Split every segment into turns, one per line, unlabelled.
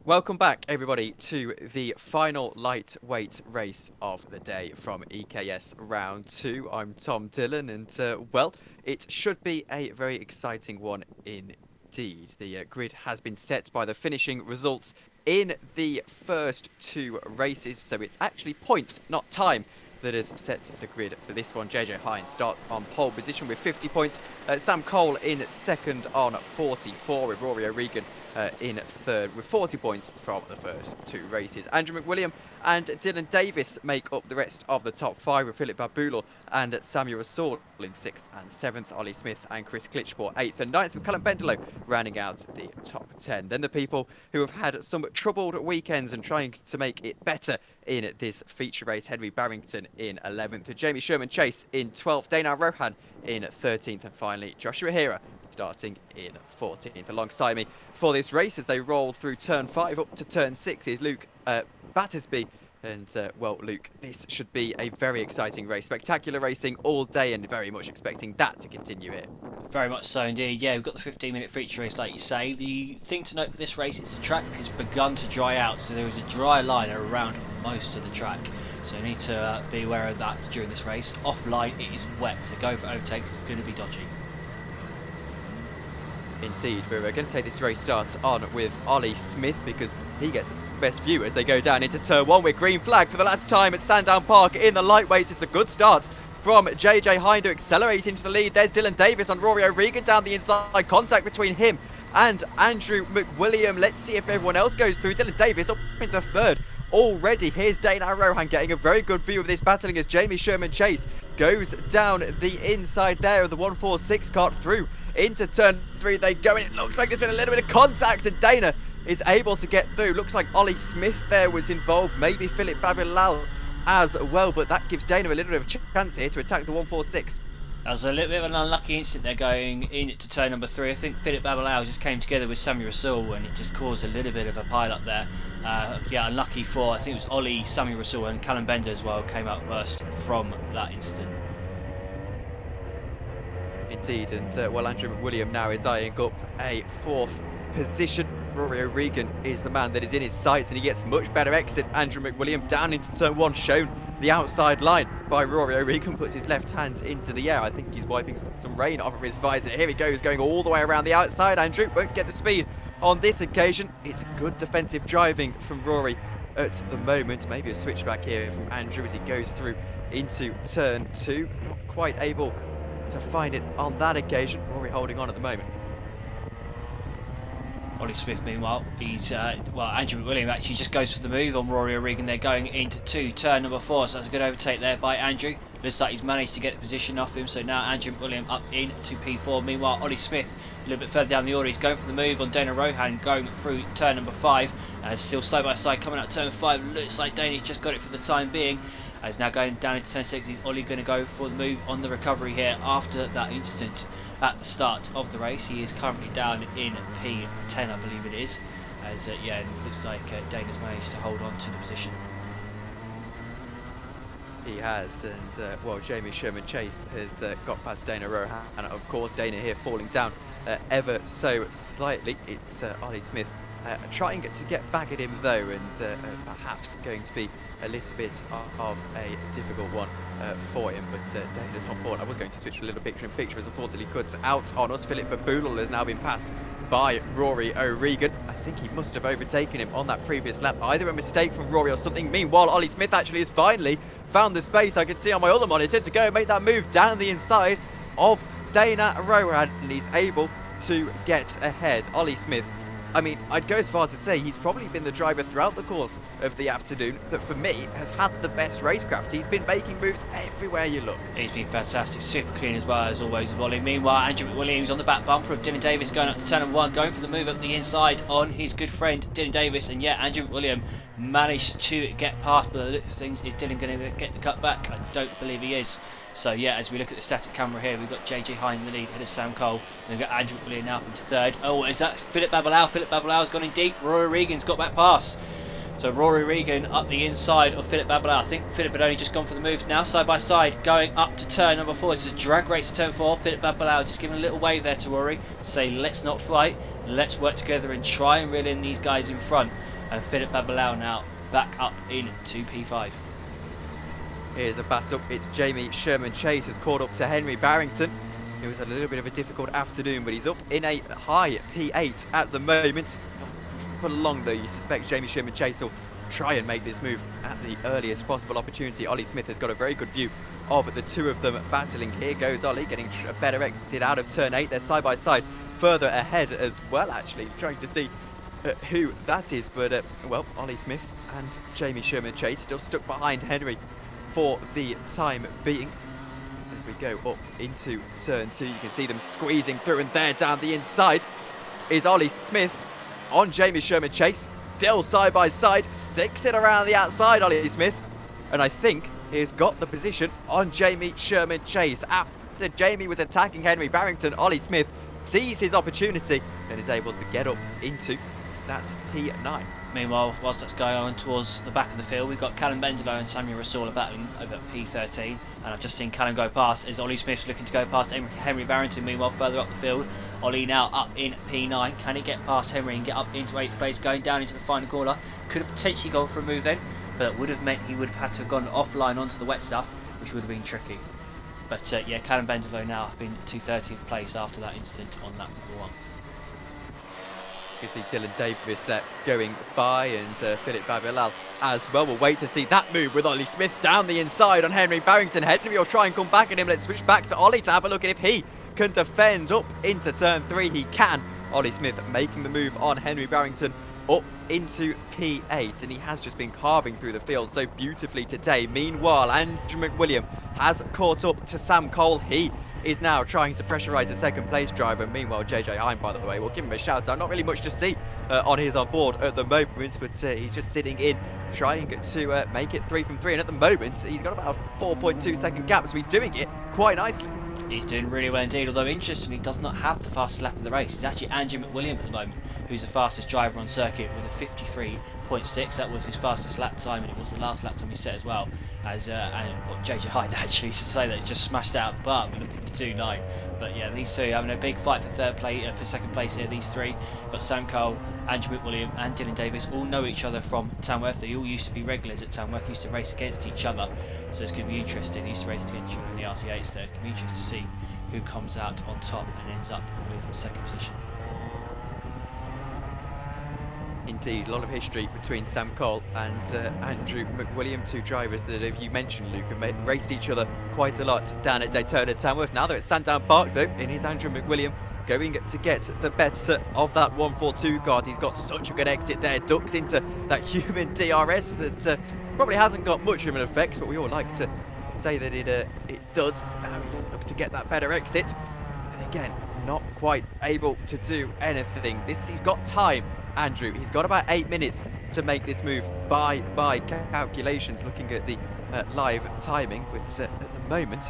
Welcome back, everybody, to the final lightweight race of the day from EKS Round 2. I'm Tom Dillon, and, well, it should be a very exciting one indeed. The grid has been set by the finishing results in the first two races, so it's actually points, not time, that has set the grid for this one. JJ Hind starts on pole position with 50 points. Sam Cole in second on 44, with Rory O'Regan in third with 40 points from the first two races. Andrew McWilliam and Dylan Davis make up the rest of the top five, with Philip Babulo and Samuel Rasool in 6th and 7th, Ollie Smith and Chris Klitschko 8th and 9th, with Callum Bendelow rounding out the top 10. Then the people who have had some troubled weekends and trying to make it better in this feature race: Henry Barrington in 11th, Jamie Sherman-Chase in 12th, Dana Rohan in 13th, and finally Joshua Hira starting in 14th. Alongside me for this race as they roll through turn 5 up to turn 6 is Luke Battersby. And, well, Luke, this should be a very exciting race. Spectacular racing all day, and very much expecting that to continue here.
Very much so indeed. Yeah, we've got the 15-minute feature race, like you say. The thing to note for this race is the track has begun to dry out, so there is a dry line around most of the track. So you need to be aware of that during this race. Offline, it is wet, so going for overtakes is going to be dodgy.
Indeed, we're going to take this race start on with Ollie Smith, because he gets the best view as they go down into turn 1 with green flag for the last time at Sandown Park in the lightweight. It's a good start from JJ Hind to accelerate into the lead. There's Dylan Davis on Rory O'Regan down the inside. Contact between him and Andrew McWilliam. Let's see if everyone else goes through. Dylan Davis up into third already. Here's Dana Rohan getting a very good view of this battling as Jamie Sherman-Chase goes down the inside there of the 146 cart through into turn 3 they go, and it looks like there's been a little bit of contact, and Dana is able to get through. Looks like Ollie Smith there was involved, maybe Philip Babilal as well, but that gives Dana a little bit of a chance here to attack the 146.
That was a little bit of an unlucky incident there going into turn number 3. I think Philip Babilal just came together with Samuel Rasool, and it just caused a little bit of a pile-up there. Yeah, unlucky for, I think it was Ollie, Samuel Rasool and Callum Bender as well came out first from that incident.
Indeed, and well, Andrew McWilliam now is eyeing up a 4th position. Rory O'Regan is the man that is in his sights, and he gets much better exit. Andrew McWilliam down into turn 1, shown the outside line by Rory O'Regan, puts his left hand into the air. I think he's wiping some rain off of his visor. Here he goes, going all the way around the outside. Andrew won't get the speed on this occasion. It's good defensive driving from Rory at the moment. Maybe a switchback here from Andrew as he goes through into turn 2. Not quite able to find it on that occasion. Rory holding on at the moment.
Ollie Smith, meanwhile, he's, well, Andrew McWilliam actually just goes for the move on Rory O'Regan. They're going into turn number 4, so that's a good overtake there by Andrew. Looks like he's managed to get the position off him, so now Andrew McWilliam up into P4. Meanwhile, Ollie Smith, a little bit further down the order, he's going for the move on Dana Rohan, going through turn number 5. Still side by side, coming out turn 5. Looks like Dana's just got it for the time being. He's now going down into turn 6. Is Ollie going to go for the move on the recovery here after that incident at the start of the race? He is currently down in P10, I believe it is. As yeah, it looks like Dana's managed to hold on to the position.
He has, and well, Jamie Sherman-Chase has got past Dana Rohan, and of course Dana here falling down ever so slightly. It's Ollie Smith trying to get back at him though, and perhaps going to be a little bit of a difficult one for him, but Dana's on board. I was going to switch a little picture-in-picture as unfortunately cuts out on us. Philip Babulo has now been passed by Rory O'Regan. I think he must have overtaken him on that previous lap, either a mistake from Rory or something. Meanwhile, Ollie Smith actually has finally found the space, I can see on my other monitor, to go and make that move down the inside of Dana Rohan, and he's able to get ahead. Ollie Smith, I mean, I'd go as far to say he's probably been the driver throughout the course of the afternoon that, for me, has had the best racecraft. He's been making moves everywhere you look.
He's been fantastic, super clean as well, as always, with Ollie. Meanwhile, Andrew McWilliams on the back bumper of Dylan Davis going up to turn 1, going for the move up the inside on his good friend Dylan Davis. And yeah, Andrew McWilliam managed to get past, but the look of things, is Dylan going to get the cut back? I don't believe he is. So yeah, as we look at the static camera here, we've got JJ Hind in the lead, ahead of Sam Cole. And we've got Andrew McWilliam now up into 3rd. Oh, is that Philip Babilal? Philip Babilal's gone in deep. Rory Regan's got back past. So Rory Regan up the inside of Philip Babilal. I think Philip had only just gone for the move. Now side by side, going up to turn number 4. This is a drag race to turn 4. Philip Babilal just giving a little wave there to Rory to say, let's not fight, let's work together and try and reel in these guys in front. And Philip Babalau now back up into P5.
Here's a battle. It's Jamie Sherman-Chase has caught up to Henry Barrington. It was a little bit of a difficult afternoon, but he's up in a high P8 at the moment. Not for long, though. You suspect Jamie Sherman-Chase will try and make this move at the earliest possible opportunity. Ollie Smith has got a very good view of the two of them battling. Here goes Ollie, getting a better exit out of turn 8. They're side by side, further ahead as well, actually. Trying to see who that is, but, well, Ollie Smith and Jamie Sherman-Chase still stuck behind Henry for the time being. As we go up into turn 2, you can see them squeezing through, and there down the inside is Ollie Smith on Jamie Sherman-Chase. Still side by side, sticks it around the outside, Ollie Smith, and I think he's got the position on Jamie Sherman-Chase. After Jamie was attacking Henry Barrington, Ollie Smith sees his opportunity and is able to get up into that P9.
Meanwhile, whilst that's going on towards the back of the field, we've got Callum Bendelo and Samuel Rasola battling over at P13. And I've just seen Callum go past as Ollie Smith's looking to go past Henry Barrington. Meanwhile, further up the field, Ollie now up in P9. Can he get past Henry and get up into 8th place, going down into the final corner? Could have potentially gone for a move then, but it would have meant he would have had to have gone offline onto the wet stuff, which would have been tricky. But yeah, Callum Bendelo now up in 230th place after that incident on lap number 1.
You can see Dylan Davis there going by, and Philip Babilal as well. We'll wait to see that move with Ollie Smith down the inside on Henry Barrington. Henry will try and come back at him. Let's switch back to Ollie to have a look at if he can defend up into turn 3. He can. Ollie Smith making the move on Henry Barrington up into P8, and he has just been carving through the field so beautifully today. Meanwhile, Andrew McWilliam has caught up to Sam Cole. He is now trying to pressurise the second place driver. Meanwhile, JJ Hind, by the way, we'll give him a shout out. Not really much to see on his on board at the moment, but he's just sitting in, trying to make it 3 from 3. And at the moment, he's got about a 4.2 second gap, so he's doing it quite nicely.
He's doing really well indeed, although interestingly, he does not have the fastest lap of the race. It's actually Andrew McWilliam at the moment, who's the fastest driver on circuit with a 53.6. That was his fastest lap time, and it was the last lap time he set as well. As JJ Hind actually to say that it's just smashed out of the park with a 52.9. But yeah, these two having a big fight for for second place here. These three got Sam Cole, Andrew McWilliam, and Dylan Davis all know each other from Tamworth. They all used to be regulars at Tamworth, used to race against each other. So it's going to be interesting. They used to race against each other in the RT8s there. It's going to be interesting to see who comes out on top and ends up with second position.
Indeed, a lot of history between Sam Cole and Andrew McWilliam, two drivers that, as you mentioned, Luke, have raced each other quite a lot down at Daytona Tamworth. Now they're at Sandown Park, though, and here's Andrew McWilliam going to get the better of that 142 guard. He's got such a good exit there, ducks into that human DRS that probably hasn't got much of an effect, but we all like to say that it does. Now he looks to get that better exit, and again, not quite able to do anything. He's got time, Andrew. He's got about 8 minutes to make this move by calculations, looking at the live timing, but at the moment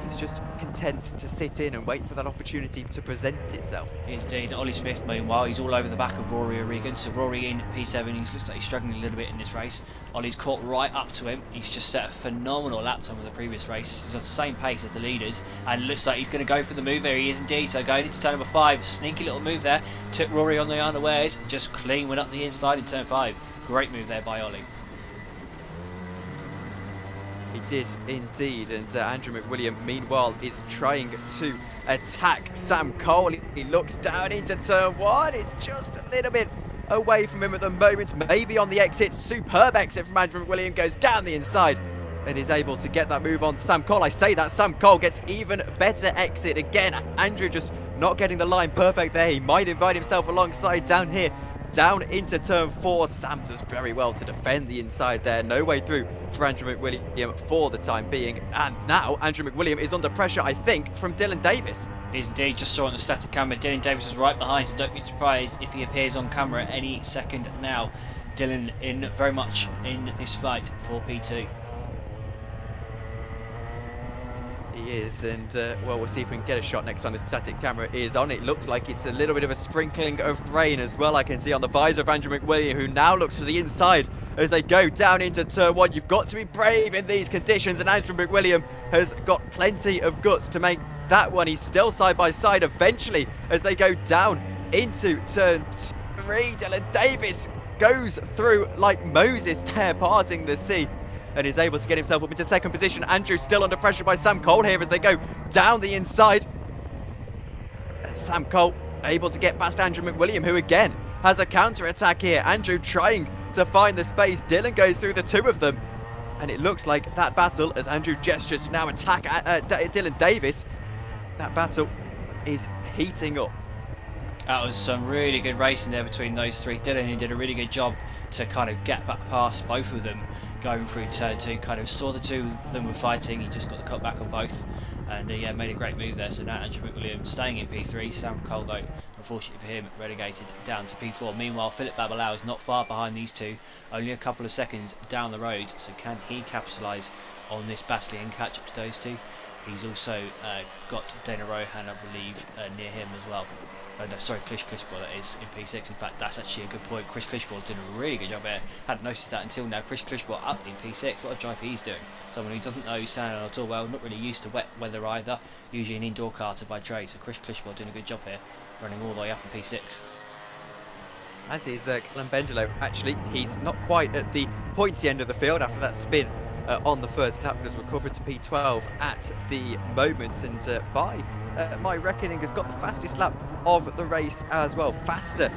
he's just content to sit in and wait for that opportunity to present itself.
Indeed. Ollie Smith, meanwhile, he's all over the back of Rory O'Regan. So Rory in P7, he looks like he's struggling a little bit in this race. Ollie's caught right up to him. He's just set a phenomenal lap time with the previous race. He's on the same pace as the leaders, and looks like he's going to go for the move there. He is indeed. So going into turn number 5, sneaky little move there. Took Rory on the unawares, just clean went up the inside in turn 5. Great move there by Ollie.
He did indeed, and Andrew McWilliam, meanwhile, is trying to attack Sam Cole. He looks down into turn 1. It's just a little bit away from him at the moment, maybe on the exit. Superb exit from Andrew McWilliam, goes down the inside and is able to get that move on Sam Cole. I say that Sam Cole gets even better exit again. Andrew just not getting the line perfect there. He might invite himself alongside down here. Down into turn 4, Sam does very well to defend the inside there. No way through for Andrew McWilliam for the time being. And now Andrew McWilliam is under pressure, I think, from Dylan Davis.
He's indeed, just saw on the static camera, Dylan Davis is right behind, so don't be surprised if he appears on camera any second now. Dylan in very much in this fight for P2.
He is, and well, we'll see if we can get a shot next time the static camera is on. It looks like it's a little bit of a sprinkling of rain as well. I can see on the visor of Andrew McWilliam, who now looks to the inside as they go down into turn 1. You've got to be brave in these conditions, and Andrew McWilliam has got plenty of guts to make that one. He's still side by side eventually as they go down into turn 3. Dylan Davis goes through like Moses there, parting the sea, and is able to get himself up into second position. Andrew still under pressure by Sam Cole here as they go down the inside. Sam Cole able to get past Andrew McWilliam, who again has a counter-attack here. Andrew trying to find the space. Dylan goes through the two of them, and it looks like that battle, as Andrew gestures to now attack Dylan Davis, that battle is heating up.
That was some really good racing there between those three. Dylan did a really good job to kind of get back past both of them going through turn two. Kind of saw the two of them were fighting. He just got the cut back on both, and yeah, made a great move there. So now Andrew McWilliam staying in P3. Sam Cole, though, unfortunately for him, relegated down to P4. Meanwhile, Philip Babalau is not far behind these two, only a couple of seconds down the road. So can he capitalise on this battle and catch up to those two? He's also got Dana Rohan, I believe, near him as well. No, sorry, Chris Clishball, that is, in P6. In fact, that's actually a good point. Chris Clishball's doing a really good job here. Hadn't noticed that until now. Chris Clishball up in P6. What a drive he's doing. Someone who doesn't know Sandown at all well, not really used to wet weather either. Usually an indoor karter by trade. So Chris Clishball doing a good job here, running all the way up in P6.
As is Callum Bendelo. Actually, he's not quite at the pointy end of the field after that spin on the first lap, but has recovered to P12 at the moment, and by my reckoning has got the fastest lap of the race as well, faster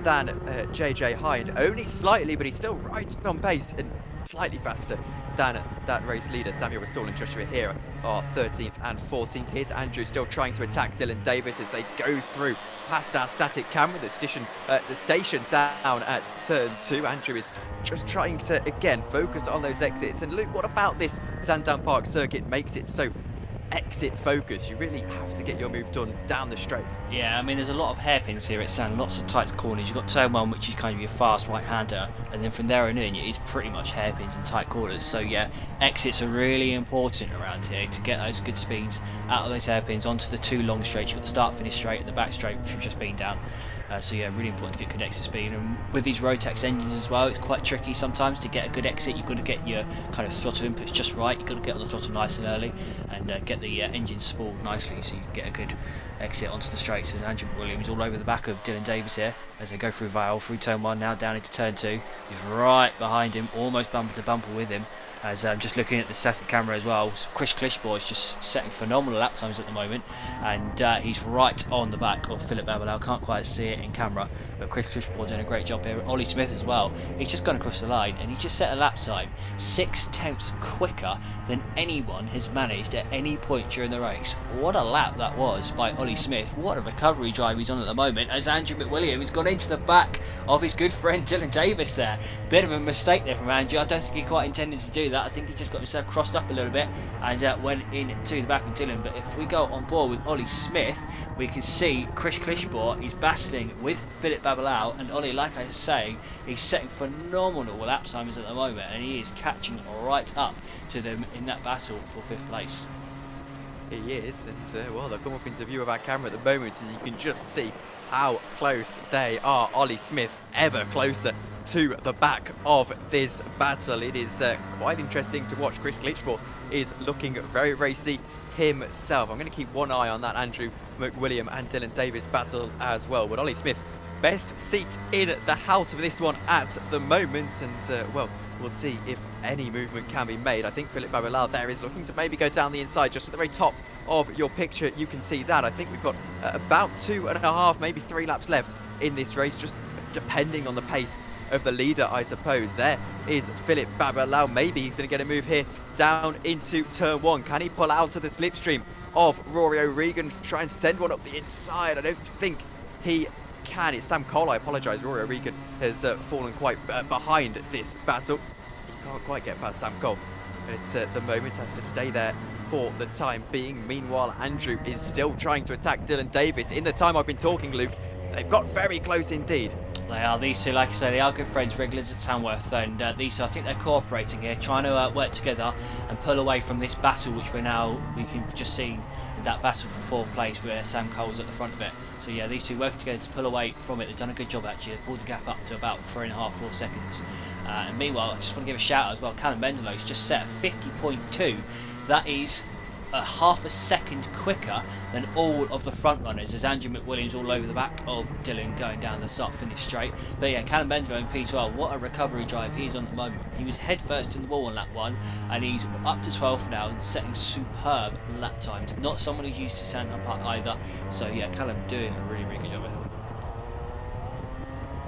than JJ Hind, only slightly, but he's still right on pace and slightly faster than that race leader. Samuel Wasall and Joshua Hira are 13th and 14th. Here's Andrew still trying to attack Dylan Davis as they go through past our static camera, the station down at turn 2. Andrew is just trying to, again, focus on those exits. And Luke, what about this Sandown Park circuit makes it so exit focused? You really have to get your move done down the straight.
Yeah, I mean, there's a lot of hairpins here at Sandown, lots of tight corners. You've got turn 1, which is kind of your fast right-hander, and then from there on in, it's pretty much hairpins and tight corners. So yeah, exits are really important around here to get those good speeds out of those hairpins onto the two long straights. You've got the start-finish straight and the back straight, which we've just been down. So yeah, really important to get good exit speed, and with these Rotax engines as well, it's quite tricky sometimes to get a good exit. You've got to get your kind of throttle inputs just right. You've got to get on the throttle nice and early, and get the engine spooled nicely so you can get a good exit onto the straights. As Andrew Williams all over the back of Dylan Davis here as they go through Vale, through turn 1, now down into turn 2. He's right behind him, almost bumper to bumper with him. As I'm just looking at the static camera as well, so Chris Clishball is just setting phenomenal lap times at the moment, and he's right on the back of Philip Babalau. Can't quite see it in camera, but Chris Clishball doing a great job here. Ollie Smith as well, he's just gone across the line and he just set a lap time 6/10 quicker than anyone has managed at any point during the race. What a lap that was by Ollie Smith. What a recovery drive he's on at the moment, as Andrew McWilliam has gone into the back of his good friend Dylan Davis there. Bit of a mistake there from Andrew. I don't think he quite intended to do that. I think he just got himself crossed up a little bit and went into the back of Dylan. But if we go on board with Ollie Smith, we can see Chris Clishball is battling with Philip Babalau, and Ollie, like I was saying, he's setting phenomenal lap times at the moment, and he is catching right up to them in that battle for 5th place.
He is, and well, they've come up into view of our camera at the moment, and you can just see how close they are. Ollie Smith ever closer to the back of this battle. It is quite interesting to watch. Chris Clishball is looking very racy himself. I'm going to keep one eye on that Andrew McWilliam and Dylan Davis battle as well. But Ollie Smith, best seat in the house for this one at the moment, and well, we'll see if any movement can be made. I think Philip Babalau there is looking to maybe go down the inside, just at the very top of your picture. You can see that. I think we've got about 2.5, maybe 3 laps left in this race, just depending on the pace of the leader, I suppose. There is Philip Babalau. Maybe he's going to get a move here down into turn 1. Can he pull out to the slipstream of Rory O'Regan, try and send one up the inside? I don't think he can. It's Sam Cole, I apologise. Rory O'Regan has fallen quite behind this battle. He can't quite get past Sam Cole. But at the moment has to stay there for the time being. Meanwhile, Andrew is still trying to attack Dylan Davis. In the time I've been talking, Luke, they've got very close indeed.
They are, these two, like I say, they are good friends, regulars at Tamworth, and these two, I think they're cooperating here, trying to work together and pull away from this battle, which we can just see that battle for 4th place where Sam Cole's at the front of it. So yeah, these two working together to pull away from it. They've done a good job actually. They've pulled the gap up to about 3.5, 4 seconds. And meanwhile, I just want to give a shout out as well. Callum Bendelow's just set a 50.2. That is a half a second quicker than all of the front runners, as Andrew McWilliams all over the back of Dylan going down the start finish straight. But yeah, Callum Bendler in P12, what a recovery drive he's on at the moment. He was head first in the wall on lap 1, and he's up to 12th now and setting superb lap times. Not someone who's used to Sandown Park either, so yeah, Callum doing a really, really good job.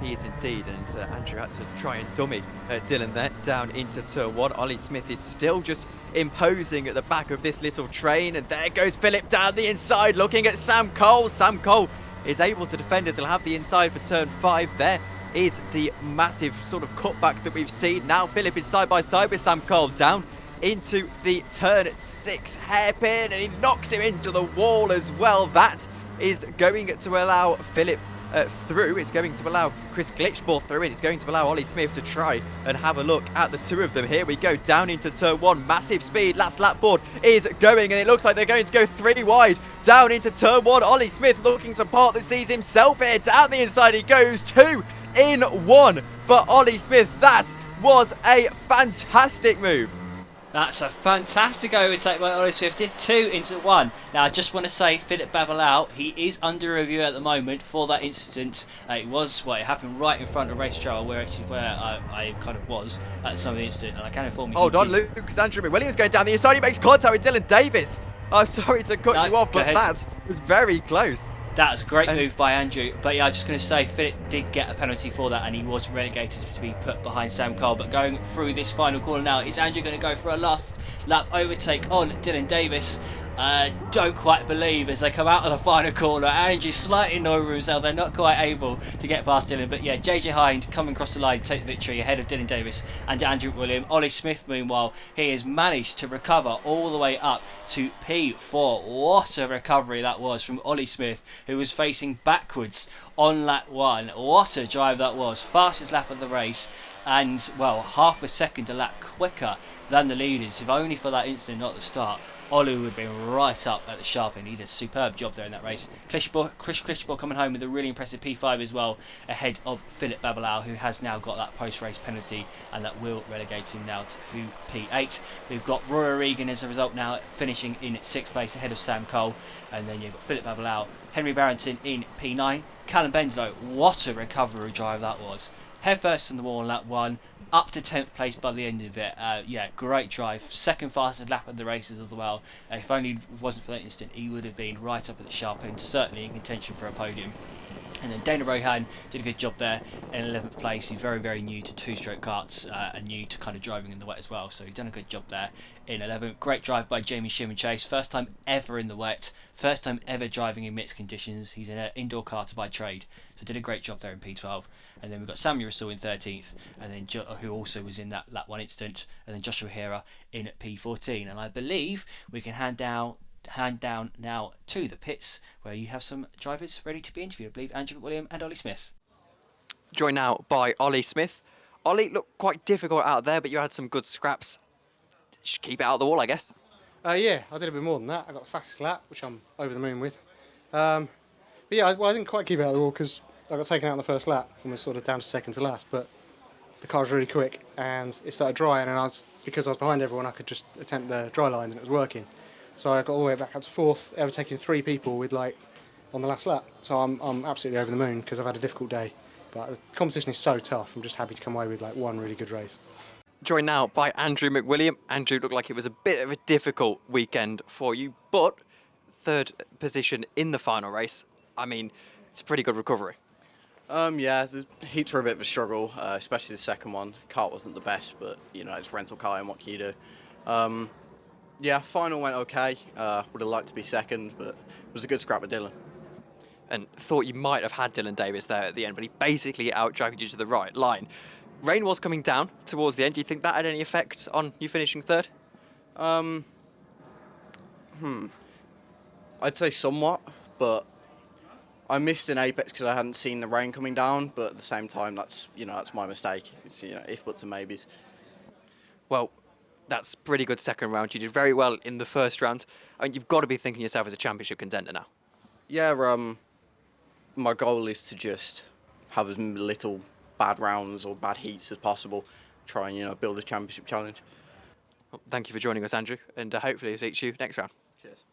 He is indeed, and Andrew had to try and dummy Dylan there down into turn 1. Ollie Smith is still just imposing at the back of this little train, and there goes Philip down the inside looking at Sam Cole. Sam Cole is able to defend as he'll have the inside for turn 5. There is the massive sort of cutback that we've seen. Now Philip is side by side with Sam Cole down into the turn 6 hairpin, and he knocks him into the wall as well. That is going to allow Philip through. It's going to allow Chris Glitchball through, and it's going to allow Ollie Smith to try and have a look at the two of them. Here we go, down into turn 1, massive speed, last lap board is going, and it looks like they're going to go 3 wide down into turn 1. Ollie Smith looking to part the seas himself here, down the inside he goes, 2 in 1 for Ollie Smith. That was a fantastic move.
That's a fantastic overtake by Ollie Swift. Did 2 into 1. Now, I just want to say, Philip Babalau, he is under review at the moment for that incident. It happened right in front of race trial, where I kind of was at some of the incident, and I can inform you.
Hold on, Luke, because Andrew McWilliams going down the inside. He makes contact with Dylan Davis. I'm sorry to cut you off, but that was very close.
That was a great move by Andrew. But yeah, I'm just going to say, Philip did get a penalty for that, and he was relegated to be put behind Sam Cole. But going through this final corner now, is Andrew going to go for a last lap overtake on Dylan Davis? Don't quite believe as they come out of the final corner. Andrew slightly annoyed with himself. They're not quite able to get past Dylan. But yeah, JJ Hind coming across the line to take the victory ahead of Dylan Davis and Andrew William. Ollie Smith, meanwhile, he has managed to recover all the way up to P4. What a recovery that was from Ollie Smith, who was facing backwards on lap 1. What a drive that was. Fastest lap of the race, and well, half a second a lap quicker than the leaders. If only for that incident, not the start, Ollie would have been right up at the sharp end. He did a superb job there in that race. Chris Klitschball coming home with a really impressive P5 as well, ahead of Philip Babalau, who has now got that post-race penalty, and that will relegate him now to P8. We've got Roy Regan as a result now, finishing in 6th place ahead of Sam Cole, and then you've got Philip Babalau, Henry Barrington in P9. Callum Bendlow, what a recovery drive that was. Head first on the wall on lap 1, up to 10th place by the end of it. Yeah, great drive. Second fastest lap of the races as well. If only it wasn't for that incident, he would have been right up at the sharp end, certainly in contention for a podium. And then Dana Rohan did a good job there in 11th place. He's very, very new to two-stroke karts and new to kind of driving in the wet as well. So he's done a good job there in 11th. Great drive by Jamie Shimon Chase. First time ever in the wet. First time ever driving in mixed conditions. He's an indoor karter by trade. So did a great job there in P12. And then we've got Samuel Russell in 13th, and then who also was in that lap 1 incident, and then Joshua Hera in P14. And I believe we can hand down now to the pits, where you have some drivers ready to be interviewed. I believe Andrew McWilliam and Ollie Smith.
Joined now by Ollie Smith. Ollie looked quite difficult out there, but you had some good scraps. Just keep it out of the wall, I guess.
Yeah, I did a bit more than that. I got the fastest lap, which I'm over the moon with. But yeah, I didn't quite keep it out of the wall because I got taken out in the first lap and was sort of down to second to last. But the car was really quick and it started drying, and because I was behind everyone, I could just attempt the dry lines and it was working. So I got all the way back up to 4th, overtaking 3 people with on the last lap. So I'm absolutely over the moon because I've had a difficult day. But the competition is so tough. I'm just happy to come away with one really good race.
Joined now by Andrew McWilliam. Andrew, looked like it was a bit of a difficult weekend for you, but 3rd position in the final race. I mean, it's a pretty good recovery.
Yeah, the heats were a bit of a struggle, especially the second one. Kart wasn't the best, but it's rental car and what can you do? Yeah, final went okay. Would have liked to be second, but it was a good scrap with Dylan.
And thought you might have had Dylan Davis there at the end, but he basically outdragged you to the right line. Rain was coming down towards the end. Do you think that had any effect on you finishing 3rd?
I'd say somewhat, but I missed an apex because I hadn't seen the rain coming down. But at the same time, that's my mistake. It's if buts and maybes.
Well, that's pretty good second round. You did very well in the first round. I mean, you've got to be thinking yourself as a championship contender now.
Yeah, my goal is to just have as little bad rounds or bad heats as possible. Try and build a championship challenge.
Well, thank you for joining us, Andrew, and hopefully we'll see you next round.
Cheers.